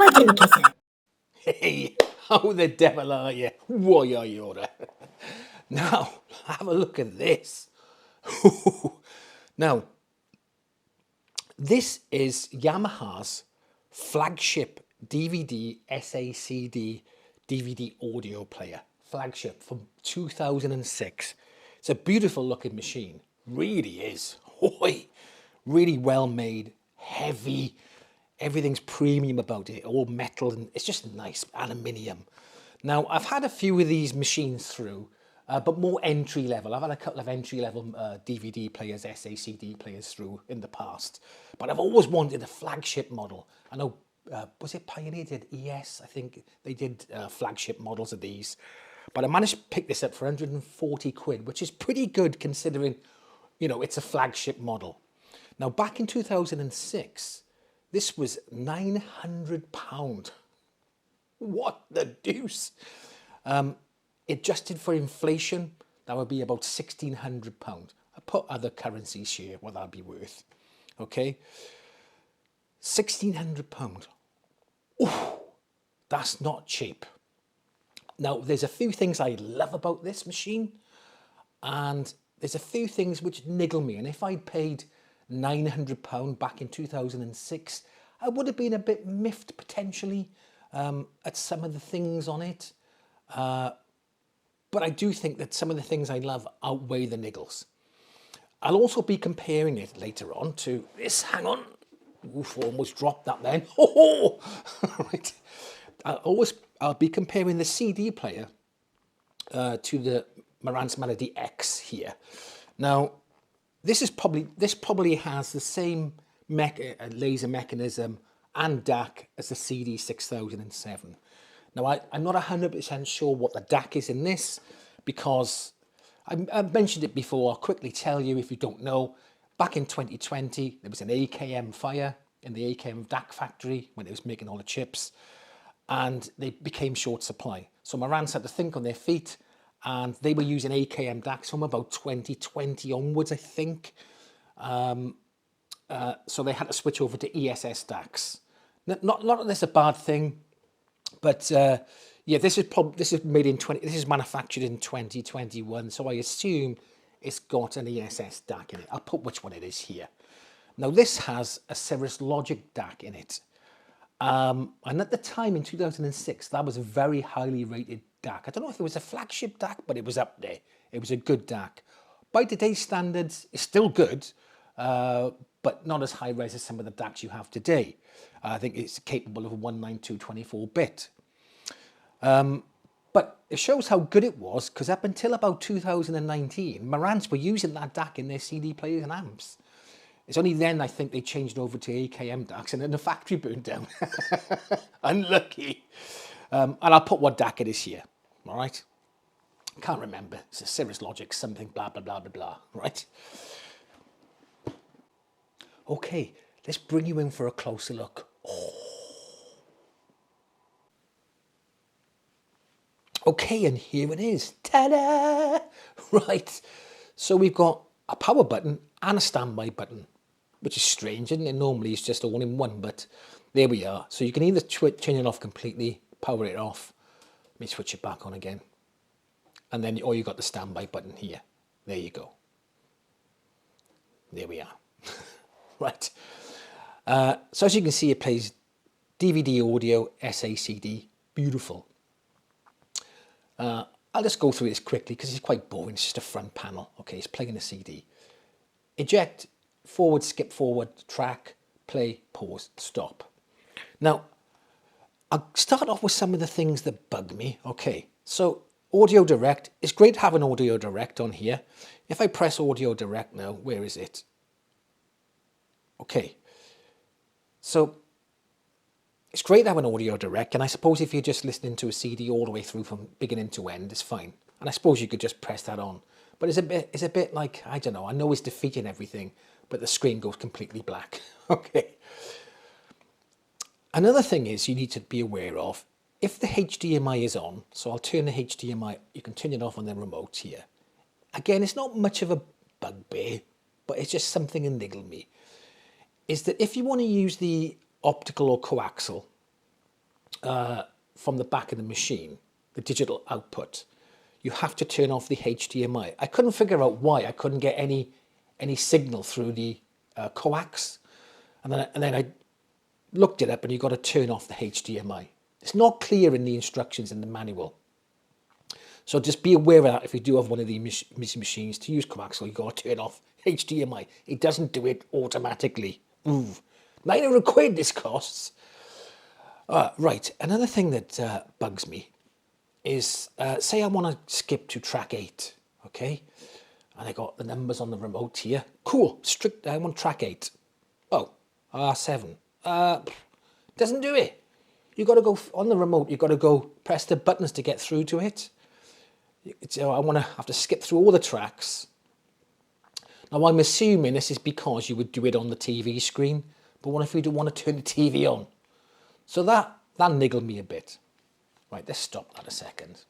Fortune kisser. Hey, how the devil are you? Why are you order? Now, have a look at this. Now, this is Yamaha's flagship DVD SACD DVD audio player. Flagship from 2006. It's a beautiful looking machine. Really is. Really well made, heavy. Everything's premium about it, all metal, and it's just nice aluminium. Now, I've had a few of these machines through, but more entry level. I've had a couple of entry level DVD players, SACD players through in the past, but I've always wanted a flagship model. I know, was it Pioneer did ES? I think they did flagship models of these, but I managed to pick this up for 140 quid, which is pretty good considering, you know, it's a flagship model. Now, back in 2006, this was £900. What the deuce? Adjusted for inflation, that would be about £1,600. I put other currencies here, what that'd be worth. Okay, £1,600. Ooh, that's not cheap. Now, there's a few things I love about this machine, and there's a few things which niggle me. And if I'd paid £900 back in 2006, I would have been a bit miffed potentially at some of the things on it. But I do think that some of the things I love outweigh the niggles. I'll also be comparing it later on to this. Hang on. Oof, almost dropped that then. Oh, right. I'll be comparing the CD player to the Marantz Melody X here. Now, this probably has the same laser mechanism and DAC as the CD6007. Now, I'm not 100% sure what the DAC is in this, because I've mentioned it before. I'll quickly tell you if you don't know. Back in 2020, there was an AKM fire in the AKM DAC factory when it was making all the chips, and they became short supply. So Marantz had to think on their feet, and they were using AKM DACs from about 2020 onwards, I think. So they had to switch over to ESS DACs. Not that that's a bad thing, but yeah, this is manufactured in 2021, so I assume it's got an ESS DAC in it. I'll put which one it is here. Now, this has a Cirrus Logic DAC in it. And at the time in 2006, that was a very highly rated DAC. I don't know if it was a flagship DAC, but it was up there. It was a good DAC. By today's standards, it's still good, but not as high res as some of the DACs you have today. I think it's capable of a 192 24-bit. But it shows how good it was, because up until about 2019, Marantz were using that DAC in their CD players and amps. It's only then I think they changed over to AKM DACs, and then the factory burned down. Unlucky. And I'll put what DAC it is here, all right? Can't remember. It's a Cirrus Logic something, blah, blah, blah, blah, blah, right? Okay, let's bring you in for a closer look. Oh. Okay, and here it is. Ta-da! Right, so we've got a power button and a standby button, which is strange, isn't it? Normally it's just all in one, but there we are. So you can either turn it off completely, power it off. Let me switch it back on again. And then, or you got the standby button here. There you go. There we are. Right. So as you can see, it plays DVD audio, SACD. Beautiful. I'll just go through this quickly because it's quite boring. It's just a front panel. Okay, it's playing a CD. Eject, forward, skip forward, track, play, pause, stop. Now, I'll start off with some of the things that bug me. Okay, so audio direct. It's great having audio direct on here. If I press audio direct now, where is it? Okay, so it's great having audio direct, and I suppose if you're just listening to a CD all the way through from beginning to end, it's fine. And I suppose you could just press that on. But it's a bit like, I don't know, I know it's defeating everything, but the screen goes completely black. Okay. Another thing is you need to be aware of, if the HDMI is on, so I'll turn the HDMI, you can turn it off on the remote here. Again, it's not much of a bugbear, but it's just something that niggled me. Is that if you want to use the optical or coaxial, from the back of the machine, the digital output, you have to turn off the HDMI. I couldn't figure out why I couldn't get any signal through the coax, and then I looked it up, and you've got to turn off the HDMI. It's not clear in the instructions in the manual. So just be aware of that if you do have one of these machines to use coaxial, you've got to turn off HDMI. It doesn't do it automatically. Ooh, £900 this costs. Right, another thing that bugs me is, say I want to skip to track 8, okay? And I got the numbers on the remote here. Cool, strict, I want track 8. Oh, R7. Doesn't do it. You got to go on the remote. You got to go press the buttons to get through to it. I want to have to skip through all the tracks. Now I'm assuming this is because you would do it on the TV screen. But what if you don't want to turn the TV on? So that niggled me a bit. Right, let's stop that a second.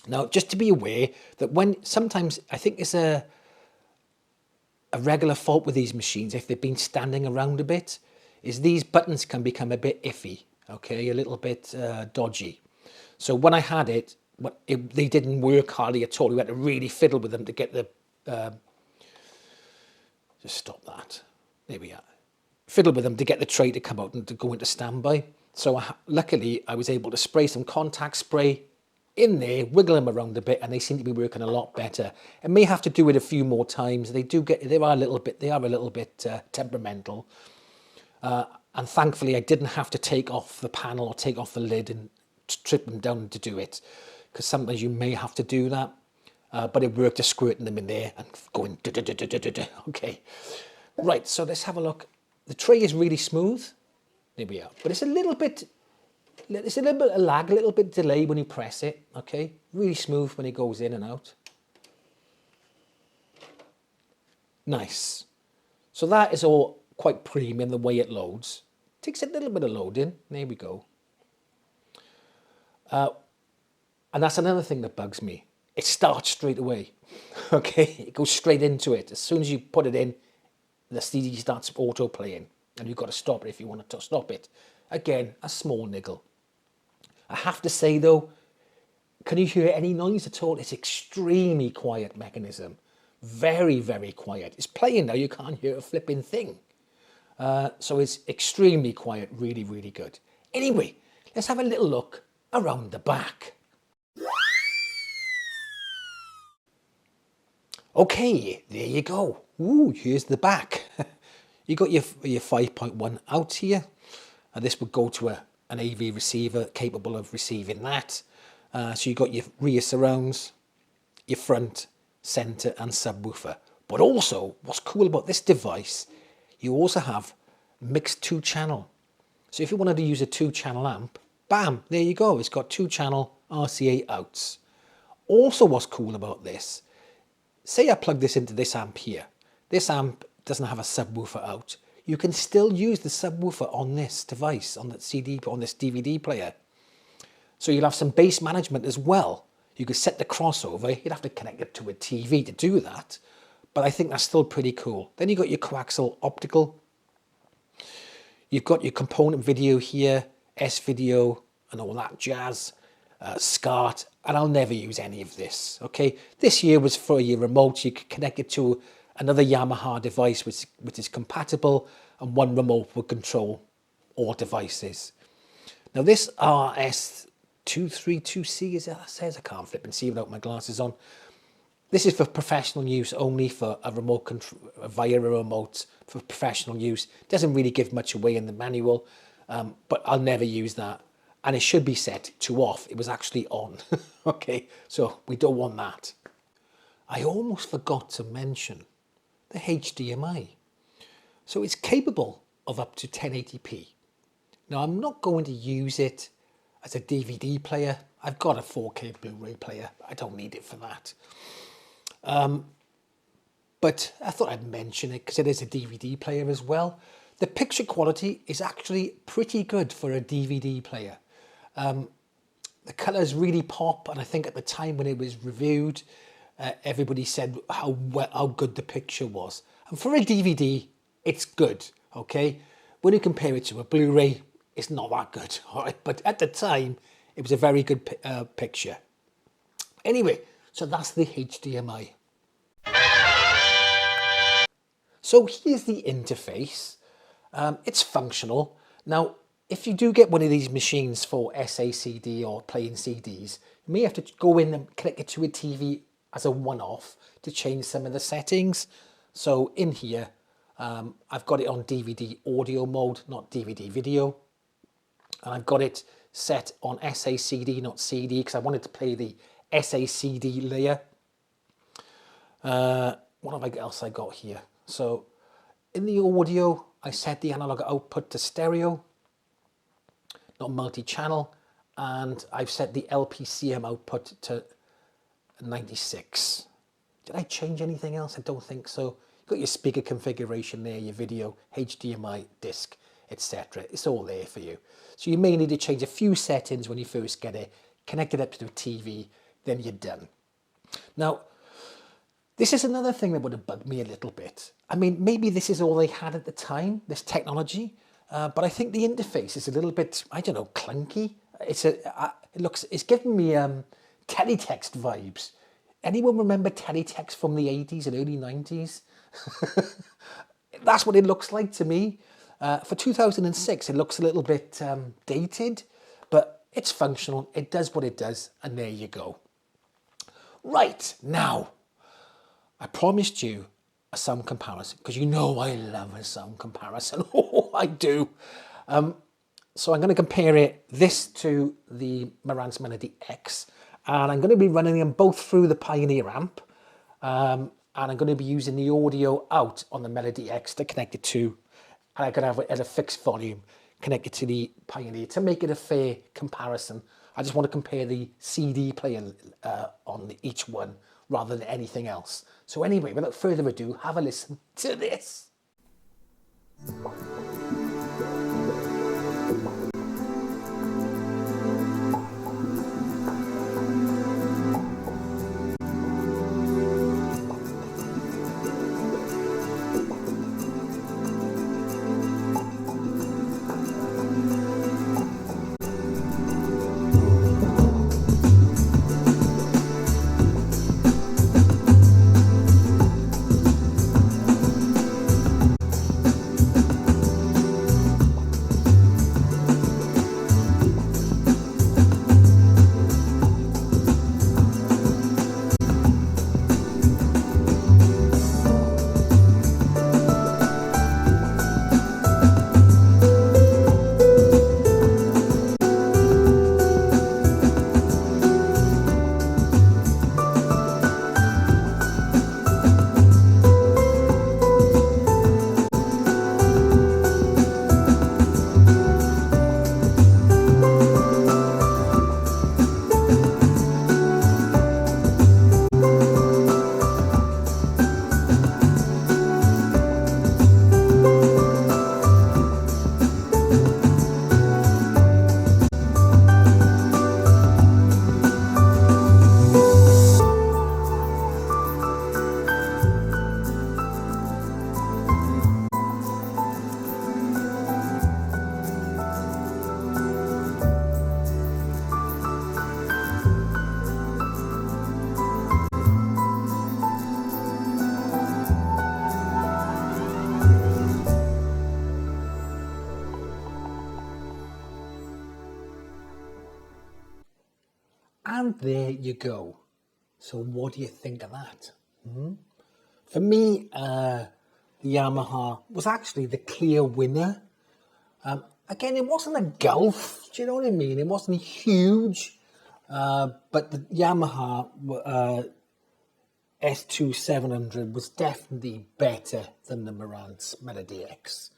Now, just to be aware that sometimes I think it's a regular fault with these machines, if they've been standing around a bit, is these buttons can become a bit iffy, okay, a little bit dodgy. So when I had it, they didn't work hardly at all. We had to really fiddle with them to get the... just stop that. There we are. Fiddle with them to get the tray to come out and to go into standby. So luckily, I was able to spray some contact spray in there, wiggle them around a bit, and they seem to be working a lot better. I may have to do it a few more times. They are a little bit temperamental. And thankfully, I didn't have to take off the panel or take off the lid and strip them down to do it, because sometimes you may have to do that. But it worked, just squirting them in there and going okay. Right, so let's have a look. The tray is really smooth. There we are. But it's a little bit of lag, a little bit delay when you press it. Okay, really smooth when it goes in and out. Nice. So that is all quite premium the way it loads. Takes a little bit of loading. There we go. And that's another thing that bugs me. It starts straight away. Okay, it goes straight into it. As soon as you put it in, the CD starts auto playing, and you've got to stop it if you want to stop it. Again, a small niggle. I have to say though, can you hear any noise at all? It's extremely quiet mechanism. Very, very quiet. It's playing now, you can't hear a flipping thing. So it's extremely quiet, really, really good. Anyway, let's have a little look around the back. Okay, there you go. Ooh, here's the back. You got your 5.1 out here. And this would go to an AV receiver capable of receiving that. So you got your rear surrounds, your front, center and subwoofer. But also, what's cool about this device, you also have mixed 2-channel. So if you wanted to use a 2-channel amp, bam, there you go. It's got 2-channel RCA outs. Also, what's cool about this, say I plug this into this amp here. This amp doesn't have a subwoofer out. You can still use the subwoofer on this device, on that CD, on this DVD player. So you'll have some bass management as well. You could set the crossover. You'd have to connect it to a TV to do that. But I think that's still pretty cool. Then you've got your coaxial optical. You've got your component video here, S-video and all that jazz. SCART, and I'll never use any of this, okay? This here was for your remote. You could connect it to another Yamaha device which is compatible, and one remote will control all devices. Now this RS232C, is that says? I can't flip and see without my glasses on. This is for professional use only, for a remote control, via a remote for professional use. Doesn't really give much away in the manual, but I'll never use that. And it should be set to off. It was actually on. Okay, so we don't want that. I almost forgot to mention the HDMI. So it's capable of up to 1080p. Now I'm not going to use it as a DVD player. I've got a 4K Blu-ray player. I don't need it for that. But I thought I'd mention it because it is a DVD player as well. The picture quality is actually pretty good for a DVD player. The colours really pop, and I think at the time when it was reviewed, everybody said how good the picture was. And for a DVD, it's good, okay? When you compare it to a Blu-ray, it's not that good, all right? But at the time, it was a very good picture. Anyway, so that's the HDMI. So here's the interface. It's functional. Now, if you do get one of these machines for SACD or playing CDs, you may have to go in and connect it to a TV as a one-off to change some of the settings. So in here, I've got it on DVD audio mode, not DVD video. And I've got it set on SACD, not CD, because I wanted to play the SACD layer. What else I got here? So in the audio, I set the analog output to stereo, not multi-channel, and I've set the LPCM output to 96. Did I change anything else? I don't think so. You've got your speaker configuration there, your video, HDMI, disc, etc. It's all there for you. So you may need to change a few settings when you first get it, connect it up to the TV, then you're done. Now, this is another thing that would have bugged me a little bit. I mean, maybe this is all they had at the time, this technology, but I think the interface is a little bit, I don't know, clunky. It's giving me teletext vibes. Anyone remember teletext from the 80s and early 90s? That's what it looks like to me. For 2006, it looks a little bit dated, but it's functional. It does what it does, and there you go. Right, now, I promised you a sound comparison, because you know I love a sound comparison. Oh, I do. So I'm going to compare this to the Marantz Melody X, and I'm going to be running them both through the Pioneer amp, and I'm going to be using the audio out on the Melody X to connect it to, and I'm going to have it at a fixed volume connected to the Pioneer to make it a fair comparison. I just want to compare the CD player on each one rather than anything else. So anyway, without further ado, have a listen to this. And there you go. So what do you think of that? For me, the Yamaha was actually the clear winner. Again, it wasn't a gulf, do you know what I mean? It wasn't huge, but the Yamaha S2700 was definitely better than the Marantz Melody X.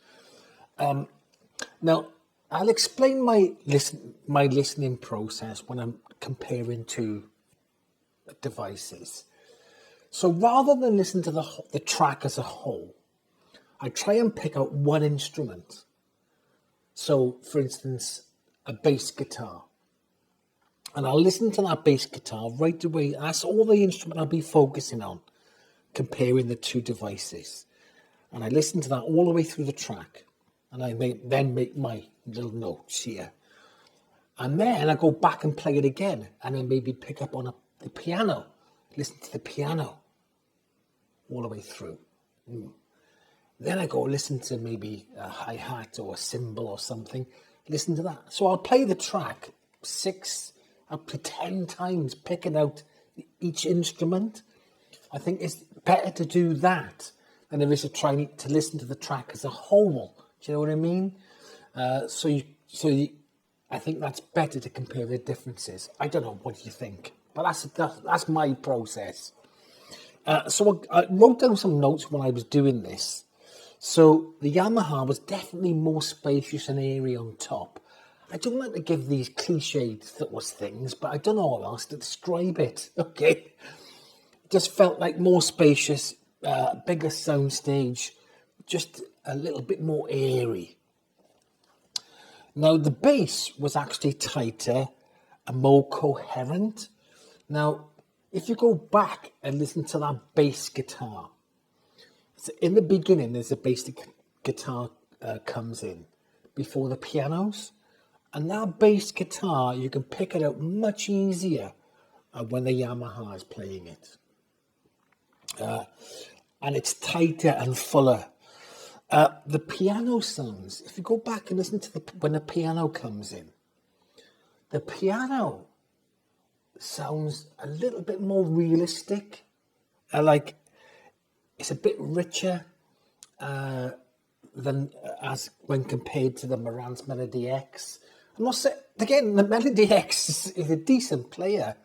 Now, I'll explain my listening process when I'm comparing two devices. So rather than listen to the track as a whole, I try and pick out one instrument. So, for instance, a bass guitar. And I'll listen to that bass guitar right away. That's all the instrument I'll be focusing on, comparing the two devices. And I listen to that all the way through the track. and I then make my little notes here. And then I go back and play it again, and then maybe pick up on the piano, listen to the piano all the way through. Then I go listen to maybe a hi-hat or a cymbal or something, listen to that. So I'll play the track 6 up to 10 times, picking out each instrument. I think it's better to do that than it is to try to listen to the track as a whole. Do you know what I mean? I think that's better to compare the differences. I don't know, what do you think? But that's my process. So I wrote down some notes when I was doing this. So the Yamaha was definitely more spacious and airy on top. I don't like to give these cliched things, but I don't know how else to describe it. Okay, it just felt like more spacious, bigger soundstage, just a little bit more airy. Now the bass was actually tighter and more coherent. Now, if you go back and listen to that bass guitar, so in the beginning, there's a bass guitar comes in before the pianos. And that bass guitar, you can pick it out much easier when the Yamaha is playing it. And it's tighter and fuller. The piano sounds, if you go back and listen to when the piano comes in, the piano sounds a little bit more realistic. Like it's a bit richer than when compared to the Marantz Melody X. I'm not saying, again, the Melody X is a decent player,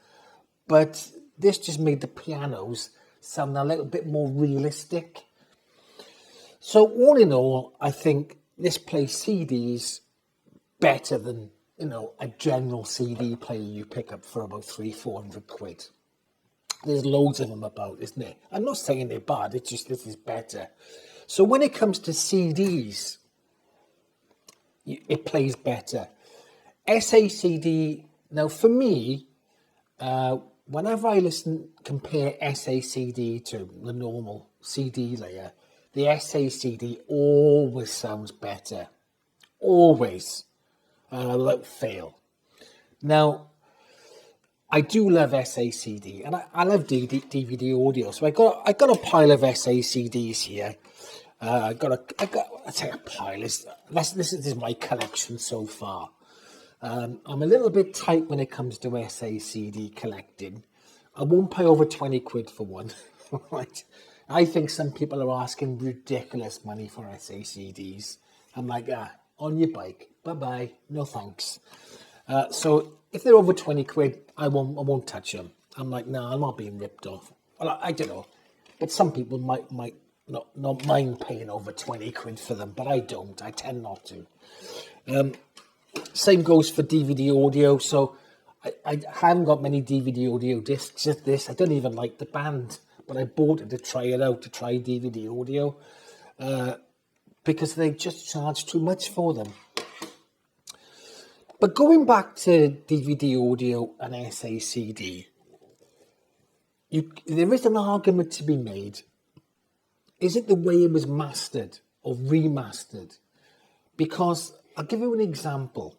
but this just made the pianos sound a little bit more realistic. So all in all, I think this plays CDs better than, a general CD player you pick up for about 300-400 quid. There's loads of them about, isn't there? I'm not saying they're bad, it's just this is better. So when it comes to CDs, it plays better. SACD, now for me, whenever I compare SACD to the normal CD layer, the SACD always sounds better. Always. Without fail. Now, I do love SACD, and I love DVD audio. So I got a pile of SACDs here. I say a pile. This is my collection so far. I'm a little bit tight when it comes to SACD collecting. I won't pay over 20 quid for one. Right? I think some people are asking ridiculous money for SACDs. I'm like, on your bike. Bye-bye. No thanks. So if they're over 20 quid, I won't touch them. I'm like, no, I'm not being ripped off. Well, I don't know. But some people might not mind paying over 20 quid for them, but I don't. I tend not to. Same goes for DVD audio. So I haven't got many DVD audio discs. Just this. I don't even like the band, but I bought it to try it out, to try DVD audio, because they just charge too much for them. But going back to DVD audio and SACD, there is an argument to be made. Is it the way it was mastered or remastered? Because I'll give you an example.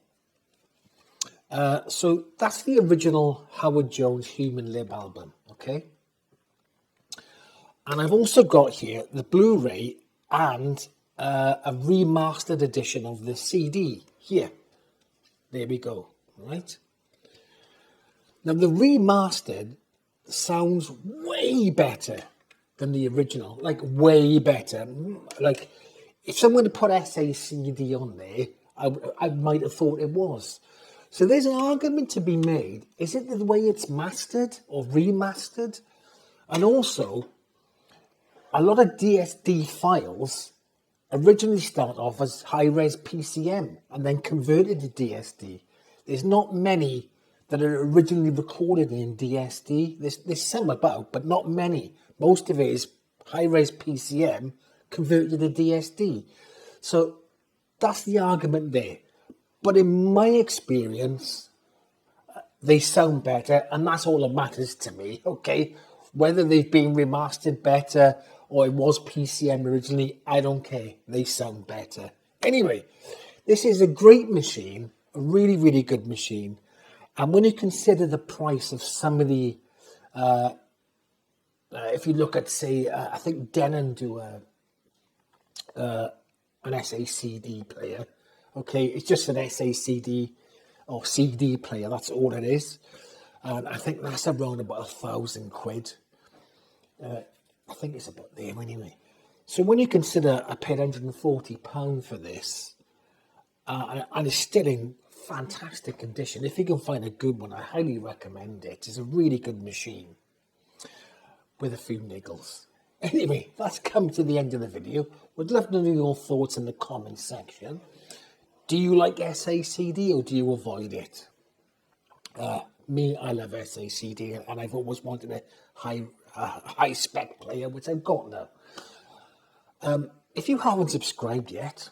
So that's the original Howard Jones Human Lib album, okay? And I've also got here the Blu-ray and a remastered edition of the CD here. There we go, right? Now, the remastered sounds way better than the original, like way better. Like, if someone had put SACD on there, I might have thought it was. So there's an argument to be made. Is it the way it's mastered or remastered? And also, a lot of DSD files originally start off as high-res PCM and then converted to DSD. There's not many that are originally recorded in DSD. There's some about, but not many. Most of it is high-res PCM converted to DSD. So that's the argument there. But in my experience, they sound better, and that's all that matters to me, okay? Whether they've been remastered better or it was PCM originally, I don't care. They sound better Anyway, this is a great machine, a really, really good machine. And when you consider the price of some of the, if you look at, say, I think Denon do an SACD player. Okay, it's just an SACD or CD player, that's all it is. And I think that's around about £1,000. I think it's about there anyway. So when you consider I paid £140 for this, and it's still in fantastic condition. If you can find a good one, I highly recommend it. It's a really good machine with a few niggles. Anyway, that's come to the end of the video. Would love to know your thoughts in the comment section. Do you like SACD or do you avoid it? Me, I love SACD, and I've always wanted a high spec player, which I've got now. If you haven't subscribed yet,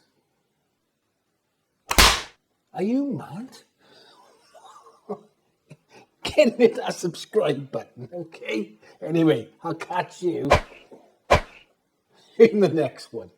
are you mad? Get me that subscribe button, okay? Anyway, I'll catch you in the next one.